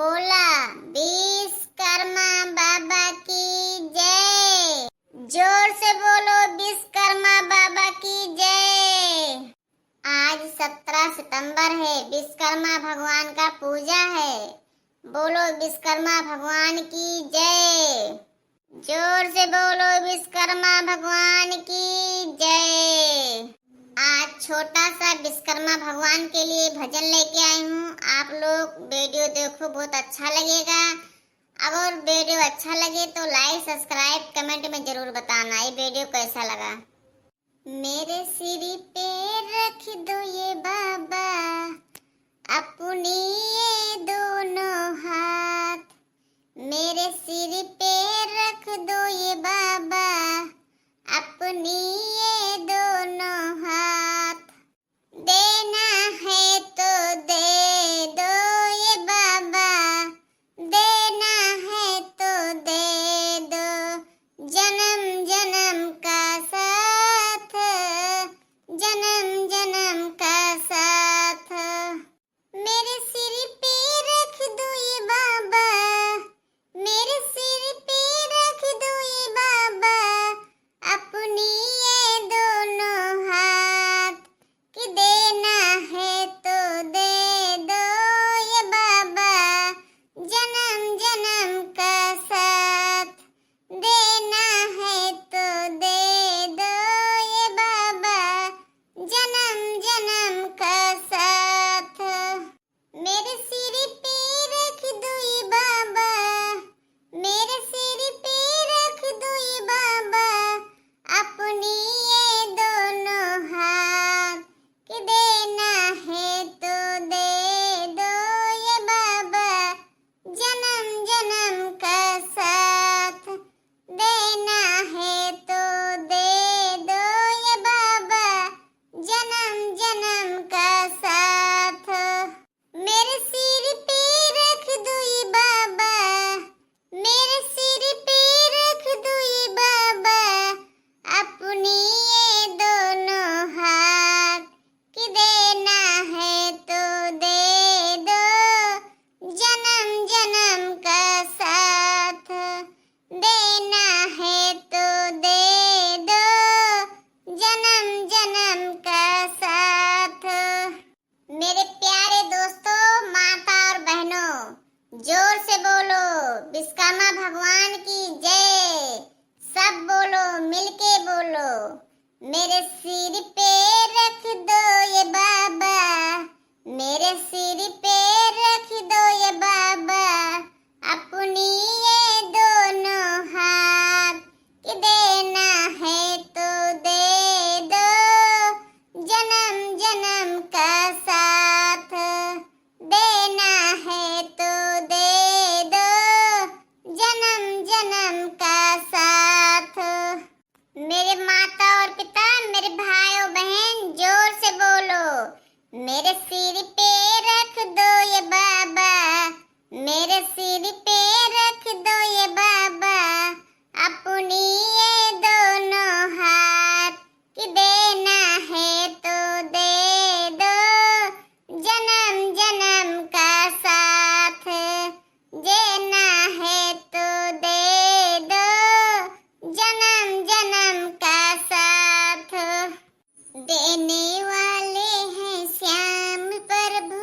बोला विश्वकर्मा बाबा की जय। जोर से बोलो विश्वकर्मा बाबा की जय। आज 17 सितंबर है, विश्वकर्मा भगवान का पूजा है। बोलो विश्वकर्मा भगवान की जय। जोर से बोलो विश्वकर्मा भगवान की जय। आज छोटा सा विश्वकर्मा भगवान के लिए भजन लेके आई हूँ। आप लोग वीडियो देखो, बहुत अच्छा लगेगा। अगर वीडियो अच्छा लगे तो लाइक सब्सक्राइब कमेंट में जरूर बताना ये वीडियो कैसा लगा। मेरे सिर पे रख दो ये बाबा अपनी ये दोनों हाथ, मेरे सिर पे रख दो ये बाबा अपनी ये दोनों हाथ। देना है तो दे दो ये बाबा, देना है तो दे दो। जन्म जन्म का साथ, जन्म जन्म का साथ। मेरे सिर पे रख दो ये बाबा, मेरे सिर पे रख दो ये बाबा अपनी ये दोनों हाथ। कि देना है तो दे दो ये बाबा जन्म जन्म का साथ। देना है तो दे दो ये बाबा जन्म जन्म का साथ। मेरे सिर पे रख दो ये बाबा, मेरे सिर पे रख दो ये बाबा अपनी ये दोनों हाथ। कि देना है तो दे दो ये बाबा जन्म जन्म का साथ। देना है तो दे दो ये बाबा जन्म जन्म का साथ। मेरे सिर पे रख दो ये बाबा, मेरे सिर पे रख दो ये बाबा अपनी ये दोनों हाथ। कि देना है तो दे दो जन्म जन्म का साथ। देना है तो दे दो जन्म जन्म का साथ। मेरे प्यारे दोस्तों, माता और बहनों, जोर से बोलो विश्वकर्मा भगवान की जय। सब बोलो, मिलके बोलो। मेरे सिर पे रख दो ये बाबा, मेरे सिर पे रख दो ये बाबा अपनी ये दोनों हाथ। कि देना है तो दे दो जन्म जन्म का साथ। देना है तो दे दो जन्म जन्म का साथ। मेरे माता और पिता, मेरे भाई और बहन, जोर से बोलो मेरे सिर पे रख दो ये बाबा, मेरे सिर पे रख दो ये बाबा अपनी ये दोनों हाथ। कि देना है तो दे दो जन्म जन्म का साथ। देना है तो दे दो जन्म जन्म का साथ। देने वाले हैं श्याम प्रभु,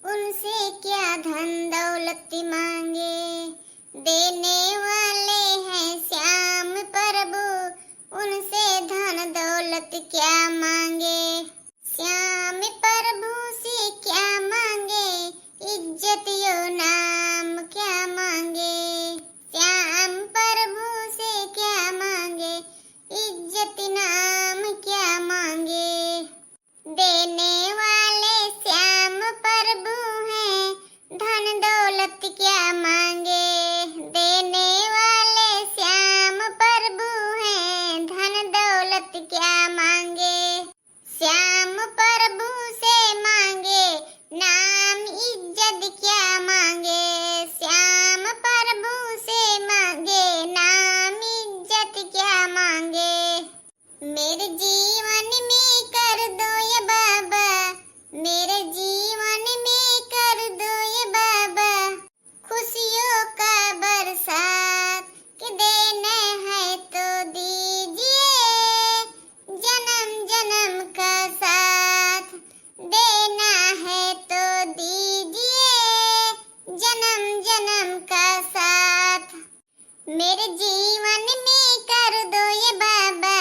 उनसे क्या धन दौलत मांगे। देने वाले हैं श्याम प्रभु, उनसे धन दौलत क्या मांगे। श्याम प्रभु से क्या मांगे, इज्जत यो नाम क्या मांगे। श्याम प्रभु से क्या मांगे, इज्जत नाम क्या मांगे। देने वाले श्याम प्रभु हैं, धन दौलत क्या मांगे। देने मेरे जीवन में कर दो ये बाबा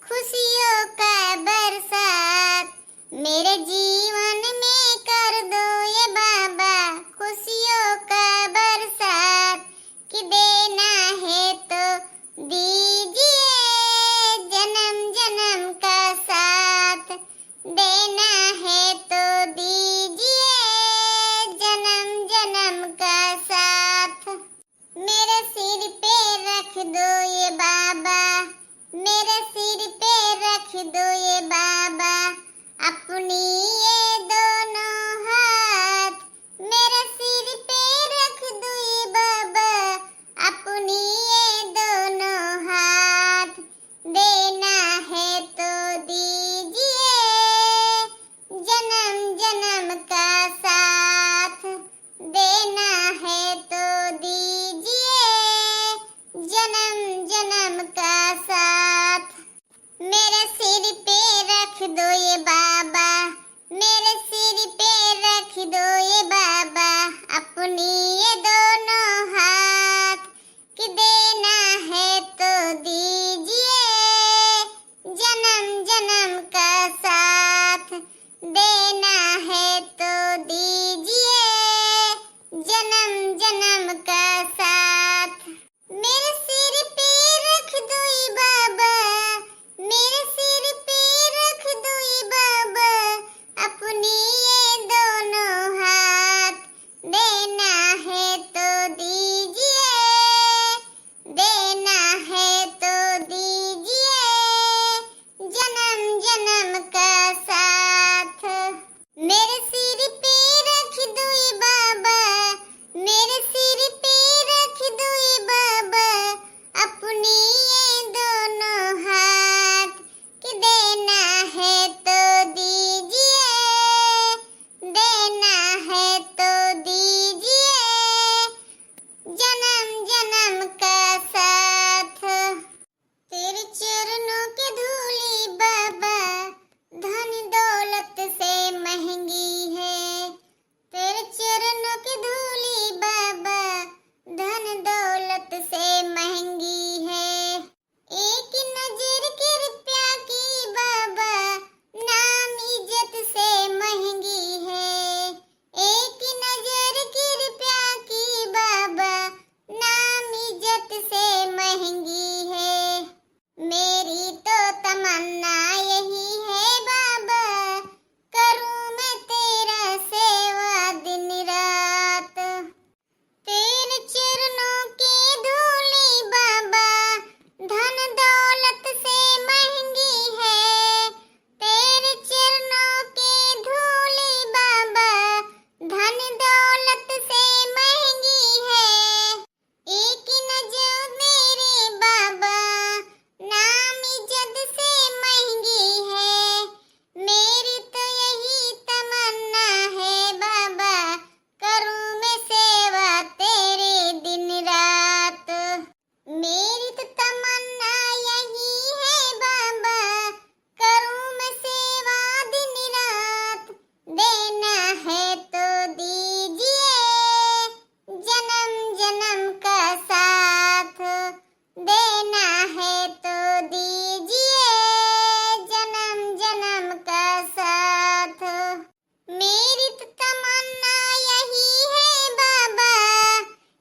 खुशियों का बरसात। मेरे जीवन में कर दो ये बाबा खुशियों का बरसात। कि देना है तो दीजिए जन्म जन्म का साथ। देना है तो दीजिए जन्म जन्म का साथ। मेरे सिर पे रख दो ये बाबा, मेरे सिर पे रख दो ये बाबा अपनी ये दोनों हाथ। मेरे सिर पे रख दो ये बाबा अपनी ये दोनों हाथ। देना है तो दीजिए जन्म जन्म का साथ। देना है तो दीजिए जन्म जन्म का साथ। मेरे सिर पे रख दो ये बाबा, मेरे सिर पे रख दो ये बाबा अपनी ये दोनों हाथ। कि देना है तो दीजिए जन्म जन्म का साथ। देना है तो दीजिए जन्म जन्म का साथ। मेरे सिर पे रख दो ये बाबा, मेरे सिर पे रख दो ये बाबा अपनी ये दोनों हाथ। देना है तो दीजिए, देना है तो दीजिए जन्म जन्म का साथ। मेरे सिर पे रख दो ये बाबा, मेरे सिर पे रख दो ये बाबा अपनी ये दोनों हाथ। कि देना है तो दीजिए, देना है तो दीजिए जन्म जन्म का साथ। तेरे चरणों की धूली बाबा धन दौलत से महंगी है। तेरे चरणों की धूली बाबा धन दौलत से महंगी है। एक नजर कृपया की बाबा नाम इज्जत से महंगी है। एक नजर कृपया की बाबा नाम इज्जत से महंगी है। मेरी तो तमन्ना यही है बाबा करूं मैं तेरा सेवा दिन रात। तेरे चरणों की धूली बाबा धन दौलत से महंगी है। तेरे चरणों की धूली बाबा धन दौलत से महंगी है। एक नजर मेरे बाबा नाम इज्जत से महंगी है। मेरी तो यही तमन्ना है बाबा करूं मैं सेवा तेरे दिन रात। मेरी तो तमन्ना यही है बाबा करूं मैं सेवा दिन रात। देना है तो दीजिए जन्म जन्म का साथ। देना है तो दीजिए जन्म जन्म का साथ। मेरी तो तमन्ना यही है बाबा,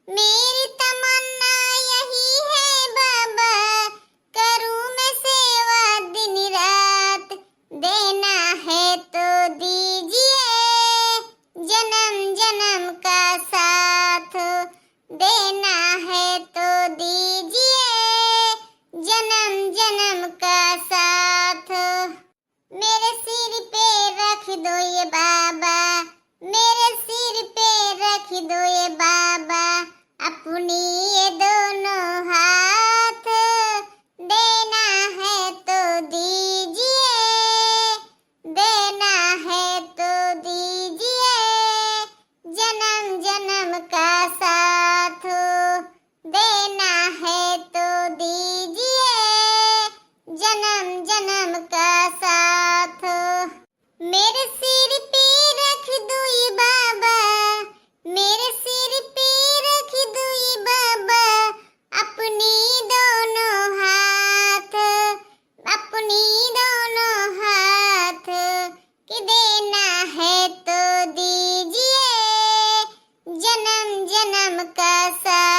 मेरी तमन्ना यही है बाबा करूं मैं सेवा दिन रात। देना है तो दीजिए जन्म जन्म का साथ। देना है तो दीजिए जन्म जन्म का साथ। मेरे सिर पे रख दो ये बाबा, मेरे सिर पे रख दो ये बाबा अपनी ये दोनों हाथ। देना है तो दीजिए, देना है तो दीजिए जन्म जन्म का साथ। देना है तो दीजिए जन्म जन्म का साथ। मेरे सिर पे रख दो ये बाबा, मेरे सिर पे रख दो ये बाबा साथ